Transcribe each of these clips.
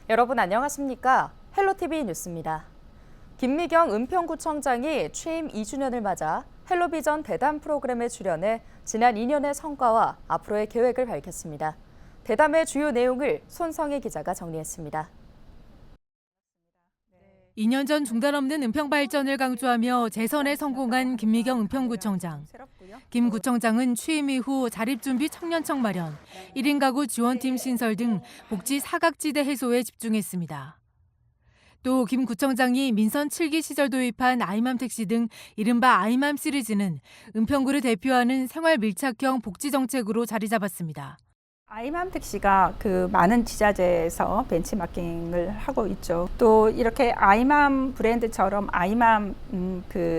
여러분 안녕하십니까? 헬로티비 뉴스입니다. 김미경 은평구청장이 취임 2주년을 맞아 헬로비전 대담 프로그램에 출연해 지난 2년의 성과와 앞으로의 계획을 밝혔습니다. 대담의 주요 내용을 손성희 기자가 정리했습니다. 2년 전 중단 없는 은평 발전을 강조하며 재선에 성공한 김미경 은평구청장. 김 구청장은 취임 이후 자립준비 청년청 마련, 1인 가구 지원팀 신설 등 복지 사각지대 해소에 집중했습니다. 또 김 구청장이 민선 7기 시절 도입한 아이맘 택시 등 이른바 아이맘 시리즈는 은평구를 대표하는 생활 밀착형 복지 정책으로 자리 잡았습니다. 아이맘 택시가 많은 지자체에서 벤치마킹을 하고 있죠. 또 이렇게 아이맘 브랜드처럼 아이맘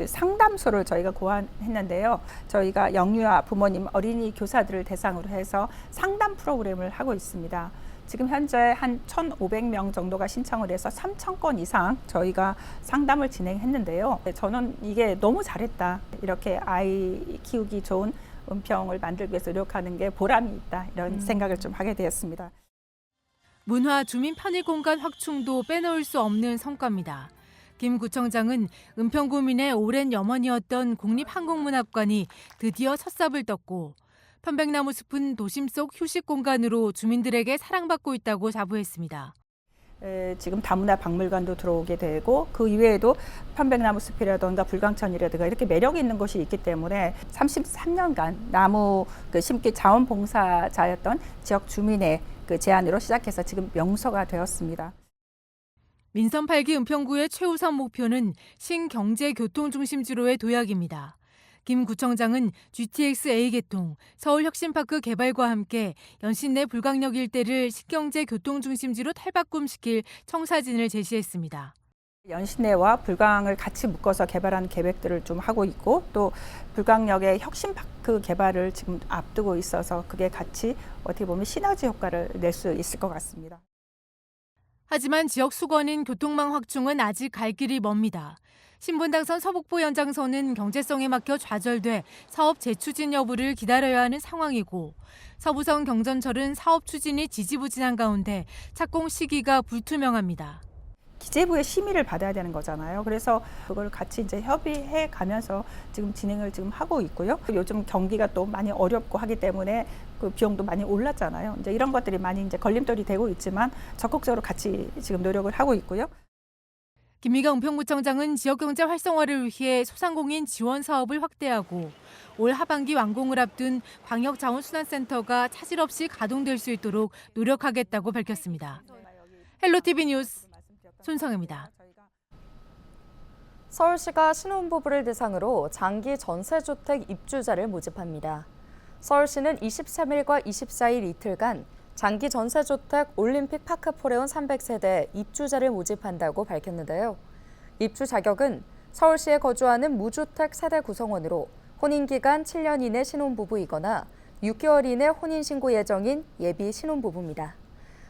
상담소를 저희가 고안했는데요. 저희가 영유아 부모님, 어린이 교사들을 대상으로 해서 상담 프로그램을 하고 있습니다. 지금 현재 한 1,500명 정도가 신청을 해서 3,000건 이상 저희가 상담을 진행했는데요. 저는 이게 너무 잘했다. 이렇게 아이 키우기 좋은 은평을 만들기 위해서 노력하는 게 보람이 있다. 이런 생각을 좀 하게 되었습니다. 문화 주민 편의 공간 확충도 빼놓을 수 없는 성과입니다. 김 구청장은 은평구민의 오랜 염원이었던 국립한국문학관이 드디어 첫 삽을 떴고 편백나무 숲은 도심 속 휴식 공간으로 주민들에게 사랑받고 있다고 자부했습니다. 지금 다문화 박물관도 들어오게 되고 그 이외에도 편백나무 숲이라든가 불광천이라든가 이렇게 매력이 있는 곳이 있기 때문에 33년간 나무 심기 자원봉사자였던 지역 주민의 제안으로 시작해서 지금 명소가 되었습니다. 민선 8기 은평구의 최우선 목표는 신경제교통중심지로의 도약입니다. 김 구청장은 GTX A 개통, 서울혁신파크 개발과 함께 연신내 불광역 일대를 신경제 교통중심지로 탈바꿈시킬 청사진을 제시했습니다. 연신내와 불광을 같이 묶어서 개발하는 계획들을 좀 하고 있고 또 불광역의 혁신파크 개발을 지금 앞두고 있어서 그게 같이 어떻게 보면 시너지 효과를 낼 수 있을 것 같습니다. 하지만 지역 수거는 교통망 확충은 아직 갈 길이 멉니다. 신분당선 서북보 연장선은 경제성에 막혀 좌절돼 사업 재추진 여부를 기다려야 하는 상황이고 서부선 경전철은 사업 추진이 지지부진한 가운데 착공 시기가 불투명합니다. 기재부의 심의를 받아야 되는 거잖아요. 그래서 그걸 같이 이제 협의해 가면서 지금 진행을 하고 있고요. 요즘 경기가 또 많이 어렵고 하기 때문에 그 비용도 많이 올랐잖아요. 이제 이런 것들이 많이 이제 걸림돌이 되고 있지만 적극적으로 같이 지금 노력을 하고 있고요. 김미경 은평구청장은 지역경제 활성화를 위해 소상공인 지원 사업을 확대하고 올 하반기 완공을 앞둔 광역자원순환센터가 차질 없이 가동될 수 있도록 노력하겠다고 밝혔습니다. 헬로티비 뉴스 손성입니다. 서울시가 신혼부부를 대상으로 장기 전세주택 입주자를 모집합니다. 서울시는 23일과 24일 이틀간 장기 전세주택 올림픽 파크포레온 300세대 입주자를 모집한다고 밝혔는데요. 입주 자격은 서울시에 거주하는 무주택 세대 구성원으로 혼인기간 7년 이내 신혼부부이거나 6개월 이내 혼인신고 예정인 예비 신혼부부입니다.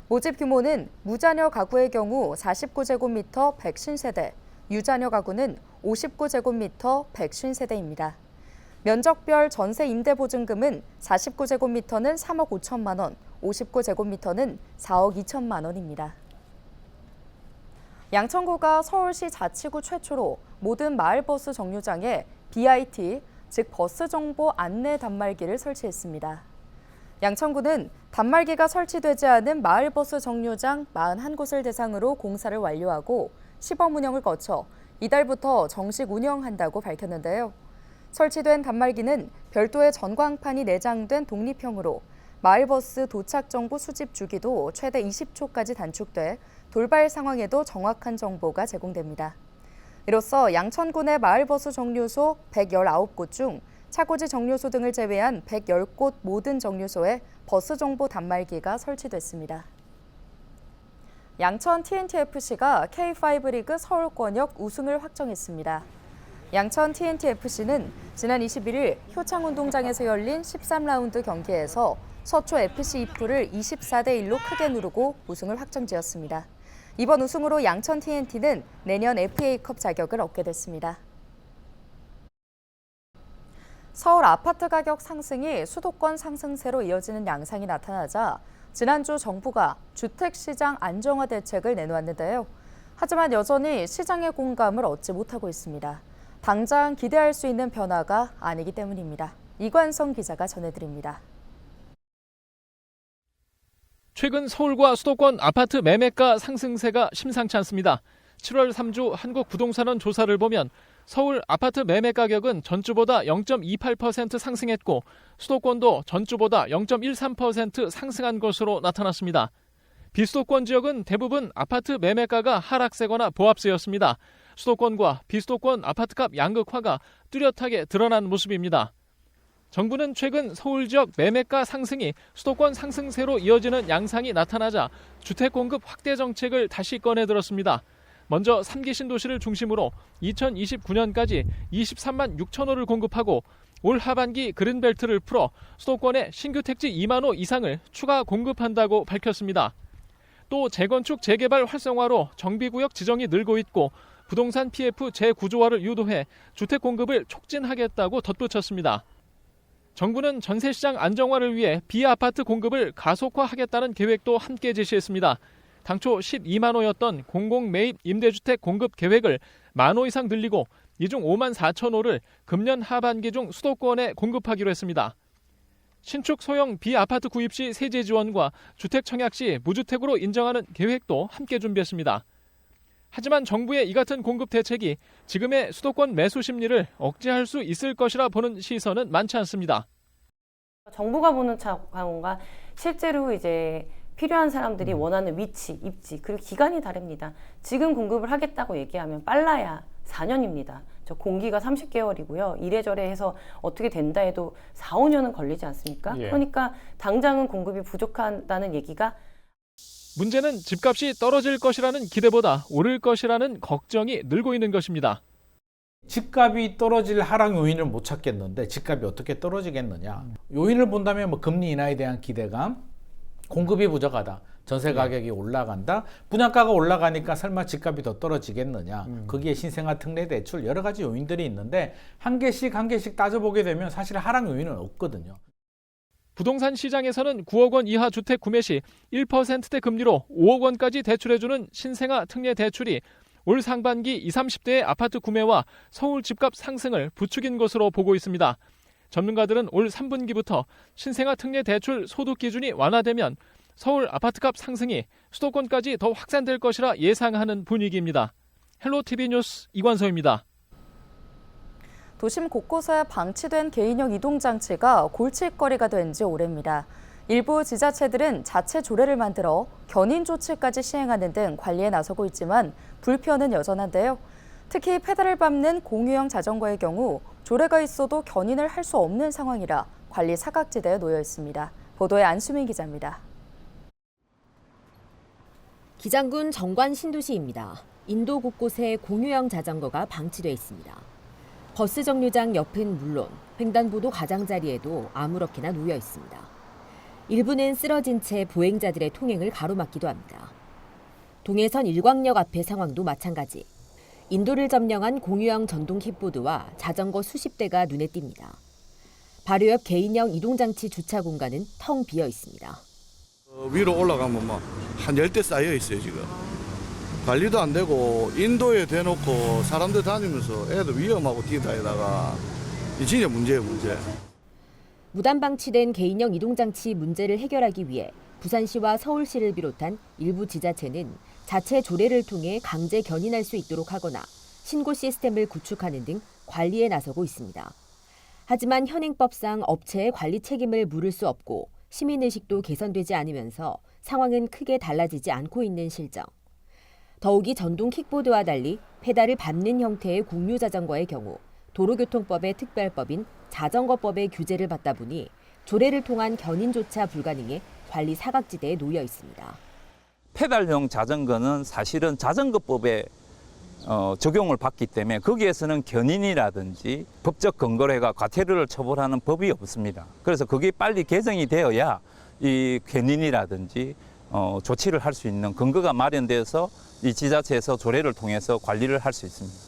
모집 규모는 무자녀 가구의 경우 49제곱미터 150세대, 유자녀 가구는 59제곱미터 150세대입니다. 면적별 전세 임대보증금은 49제곱미터는 3억 5천만 원, 59제곱미터는 4억 2천만 원입니다. 양천구가 서울시 자치구 최초로 모든 마을버스 정류장에 BIT, 즉 버스 정보 안내 단말기를 설치했습니다. 양천구는 단말기가 설치되지 않은 마을버스 정류장 41곳을 대상으로 공사를 완료하고 시범 운영을 거쳐 이달부터 정식 운영한다고 밝혔는데요. 설치된 단말기는 별도의 전광판이 내장된 독립형으로 마을버스 도착 정보 수집 주기도 최대 20초까지 단축돼 돌발 상황에도 정확한 정보가 제공됩니다. 이로써 양천구 내 마을버스 정류소 119곳 중 차고지 정류소 등을 제외한 110곳 모든 정류소에 버스 정보 단말기가 설치됐습니다. 양천 TNTFC가 K5 리그 서울권역 우승을 확정했습니다. 양천 TNTFC는 지난 21일 효창운동장에서 열린 13라운드 경기에서 서초 FC 이프를 24대1로 크게 누르고 우승을 확정지었습니다. 이번 우승으로 양천 TNT는 내년 FA컵 자격을 얻게 됐습니다. 서울 아파트 가격 상승이 수도권 상승세로 이어지는 양상이 나타나자 지난주 정부가 주택시장 안정화 대책을 내놓았는데요. 하지만 여전히 시장의 공감을 얻지 못하고 있습니다. 당장 기대할 수 있는 변화가 아니기 때문입니다. 이관성 기자가 전해드립니다. 최근 서울과 수도권 아파트 매매가 상승세가 심상치 않습니다. 7월 3주 한국부동산원 조사를 보면 서울 아파트 매매 가격은 전주보다 0.28% 상승했고 수도권도 전주보다 0.13% 상승한 것으로 나타났습니다. 비수도권 지역은 대부분 아파트 매매가가 하락세거나 보합세였습니다. 수도권과 비수도권 아파트값 양극화가 뚜렷하게 드러난 모습입니다. 정부는 최근 서울 지역 매매가 상승이 수도권 상승세로 이어지는 양상이 나타나자 주택 공급 확대 정책을 다시 꺼내들었습니다. 먼저 3기 신도시를 중심으로 2029년까지 23만 6천 호를 공급하고 올 하반기 그린벨트를 풀어 수도권에 신규 택지 2만 호 이상을 추가 공급한다고 밝혔습니다. 또 재건축 재개발 활성화로 정비구역 지정이 늘고 있고 부동산 PF 재구조화를 유도해 주택 공급을 촉진하겠다고 덧붙였습니다. 정부는 전세시장 안정화를 위해 비아파트 공급을 가속화하겠다는 계획도 함께 제시했습니다. 당초 12만 호였던 공공 매입 임대주택 공급 계획을 1만 호 이상 늘리고 이 중 5만 4천 호를 금년 하반기 중 수도권에 공급하기로 했습니다. 신축 소형 비아파트 구입 시 세제 지원과 주택 청약 시 무주택으로 인정하는 계획도 함께 준비했습니다. 하지만 정부의 이 같은 공급 대책이 지금의 수도권 매수 심리를 억제할 수 있을 것이라 보는 시선은 많지 않습니다. 정부가 보는 차원과 실제로 이제 필요한 사람들이 원하는 위치, 입지, 그리고 기간이 다릅니다. 지금 공급을 하겠다고 얘기하면 빨라야 4년입니다. 저 공기가 30개월이고요. 이래저래 해서 어떻게 된다 해도 4, 5년은 걸리지 않습니까? 그러니까 당장은 공급이 부족하다는 얘기가 문제는 집값이 떨어질 것이라는 기대보다 오를 것이라는 걱정이 늘고 있는 것입니다. 집값이 떨어질 하락 요인을 못 찾겠는데 집값이 어떻게 떨어지겠느냐. 요인을 본다면 뭐 금리 인하에 대한 기대감, 공급이 부족하다, 전세 가격이 올라간다, 분양가가 올라가니까 설마 집값이 더 떨어지겠느냐. 거기에 신생아 특례 대출 여러 가지 요인들이 있는데 한 개씩 따져보게 되면 사실 하락 요인은 없거든요. 부동산 시장에서는 9억 원 이하 주택 구매 시 1%대 금리로 5억 원까지 대출해주는 신생아 특례 대출이 올 상반기 20, 30대의 아파트 구매와 서울 집값 상승을 부추긴 것으로 보고 있습니다. 전문가들은 올 3분기부터 신생아 특례 대출 소득 기준이 완화되면 서울 아파트값 상승이 수도권까지 더 확산될 것이라 예상하는 분위기입니다. 헬로티비 뉴스 이관서입니다. 도심 곳곳에 방치된 개인형 이동장치가 골칫거리가 된 지 오래입니다. 일부 지자체들은 자체 조례를 만들어 견인 조치까지 시행하는 등 관리에 나서고 있지만 불편은 여전한데요. 특히 페달을 밟는 공유형 자전거의 경우 조례가 있어도 견인을 할 수 없는 상황이라 관리 사각지대에 놓여 있습니다. 보도에 안수민 기자입니다. 기장군 정관 신도시입니다. 인도 곳곳에 공유형 자전거가 방치돼 있습니다. 버스 정류장 옆은 물론 횡단보도 가장자리에도 아무렇게나 놓여 있습니다. 일부는 쓰러진 채 보행자들의 통행을 가로막기도 합니다. 동해선 일광역 앞의 상황도 마찬가지. 인도를 점령한 공유형 전동 킥보드와 자전거 수십 대가 눈에 띕니다. 바로 옆 개인형 이동장치 주차 공간은 텅 비어 있습니다. 위로 올라가면 막 한 10대 쌓여 있어요, 지금. 관리도 안 되고 인도에 대놓고 사람들 다니면서 애들 위험하고 뛰어다니다가 이 진짜 문제예요, 문제. 무단 방치된 개인형 이동장치 문제를 해결하기 위해 부산시와 서울시를 비롯한 일부 지자체는 자체 조례를 통해 강제 견인할 수 있도록 하거나 신고 시스템을 구축하는 등 관리에 나서고 있습니다. 하지만 현행법상 업체의 관리 책임을 물을 수 없고 시민의식도 개선되지 않으면서 상황은 크게 달라지지 않고 있는 실정. 더욱이 전동 킥보드와 달리 페달을 밟는 형태의 공유 자전거의 경우 도로교통법의 특별법인 자전거법의 규제를 받다 보니 조례를 통한 견인조차 불가능해 관리 사각지대에 놓여 있습니다. 페달형 자전거는 사실은 자전거법에 적용을 받기 때문에 거기에서는 견인이라든지 법적 근거로 해가 과태료를 처벌하는 법이 없습니다. 그래서 그게 빨리 개정이 되어야 이 견인이라든지 조치를 할 수 있는 근거가 마련돼서 이 지자체에서 조례를 통해서 관리를 할 수 있습니다.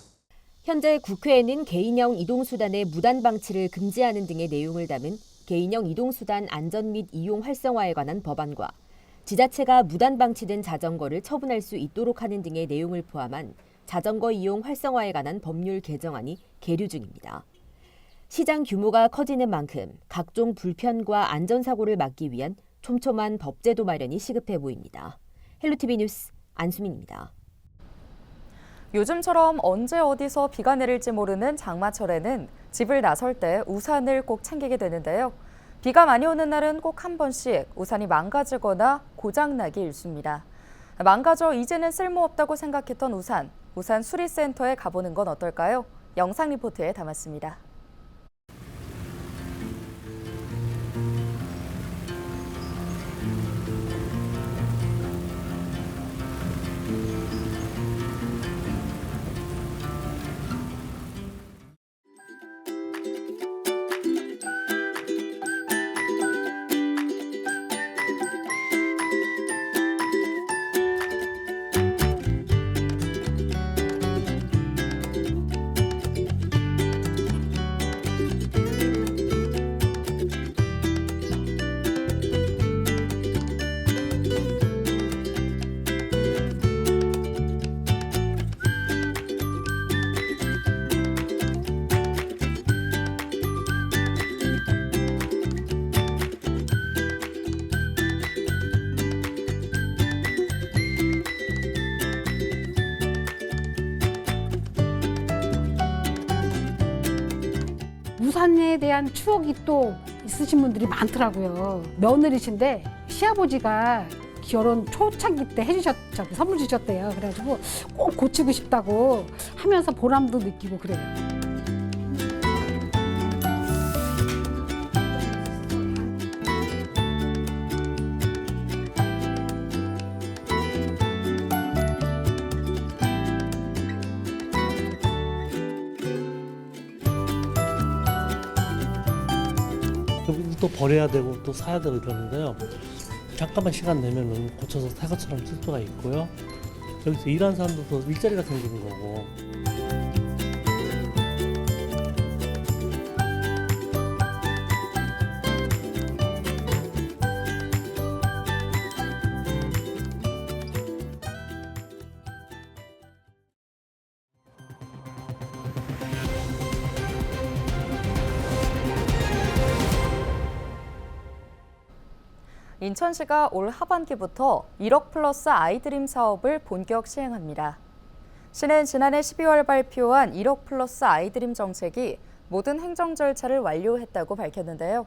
현재 국회에는 개인형 이동수단의 무단 방치를 금지하는 등의 내용을 담은 개인형 이동수단 안전 및 이용 활성화에 관한 법안과 지자체가 무단 방치된 자전거를 처분할 수 있도록 하는 등의 내용을 포함한 자전거 이용 활성화에 관한 법률 개정안이 계류 중입니다. 시장 규모가 커지는 만큼 각종 불편과 안전사고를 막기 위한 촘촘한 법제도 마련이 시급해 보입니다. 헬로티비 뉴스 안수민입니다. 요즘처럼 언제 어디서 비가 내릴지 모르는 장마철에는 집을 나설 때 우산을 꼭 챙기게 되는데요. 비가 많이 오는 날은 꼭 한 번씩 우산이 망가지거나 고장나기 일쑤입니다. 망가져 이제는 쓸모없다고 생각했던 우산 수리센터에 가보는 건 어떨까요? 영상 리포트에 담았습니다. 우산에 대한 추억이 또 있으신 분들이 많더라고요. 며느리신데 시아버지가 결혼 초창기 때 선물 주셨대요. 그래가지고 꼭 고치고 싶다고 하면서 보람도 느끼고 그래요. 또 버려야 되고 또 사야 되고 이러는데요. 잠깐만 시간 내면은 고쳐서 새 것처럼 쓸 수가 있고요. 여기서 일하는 사람들도 일자리가 생기는 거고. 인천시가 올 하반기부터 1억 플러스 아이드림 사업을 본격 시행합니다. 시는 지난해 12월 발표한 1억 플러스 아이드림 정책이 모든 행정 절차를 완료했다고 밝혔는데요.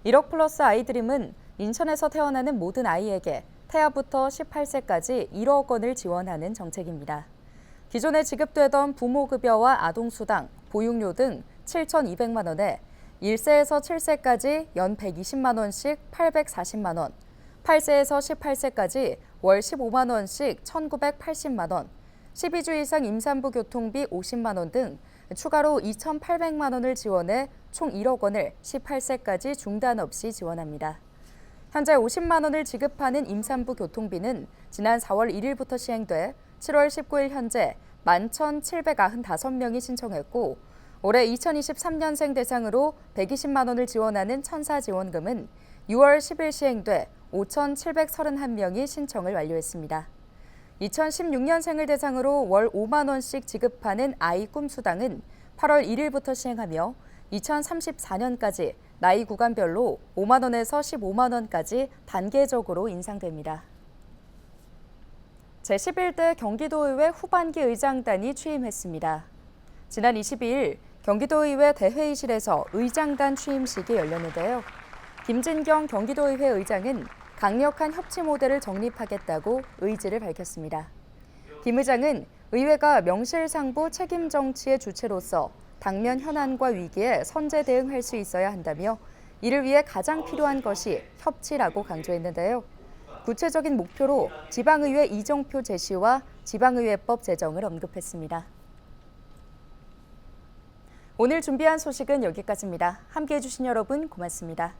1억 플러스 아이드림은 인천에서 태어나는 모든 아이에게 태아부터 18세까지 1억 원을 지원하는 정책입니다. 기존에 지급되던 부모급여와 아동수당, 보육료 등 7,200만 원에 1세에서 7세까지 연 120만 원씩 840만 원, 8세에서 18세까지 월 15만 원씩 1,980만 원, 12주 이상 임산부 교통비 50만 원 등 추가로 2,800만 원을 지원해 총 1억 원을 18세까지 중단 없이 지원합니다. 현재 50만 원을 지급하는 임산부 교통비는 지난 4월 1일부터 시행돼 7월 19일 현재 11,795명이 신청했고 올해 2023년생 대상으로 120만 원을 지원하는 천사지원금은 6월 10일 시행돼 5,731명이 신청을 완료했습니다. 2016년생을 대상으로 월 5만 원씩 지급하는 아이 꿈수당은 8월 1일부터 시행하며 2034년까지 나이 구간별로 5만 원에서 15만 원까지 단계적으로 인상됩니다. 제11대 경기도의회 후반기 의장단이 취임했습니다. 지난 22일 경기도의회 대회의실에서 의장단 취임식이 열렸는데요. 김진경 경기도의회 의장은 강력한 협치 모델을 정립하겠다고 의지를 밝혔습니다. 김 의장은 의회가 명실상부 책임 정치의 주체로서 당면 현안과 위기에 선제 대응할 수 있어야 한다며 이를 위해 가장 필요한 것이 협치라고 강조했는데요. 구체적인 목표로 지방의회 이정표 제시와 지방의회법 제정을 언급했습니다. 오늘 준비한 소식은 여기까지입니다. 함께해 주신 여러분 고맙습니다.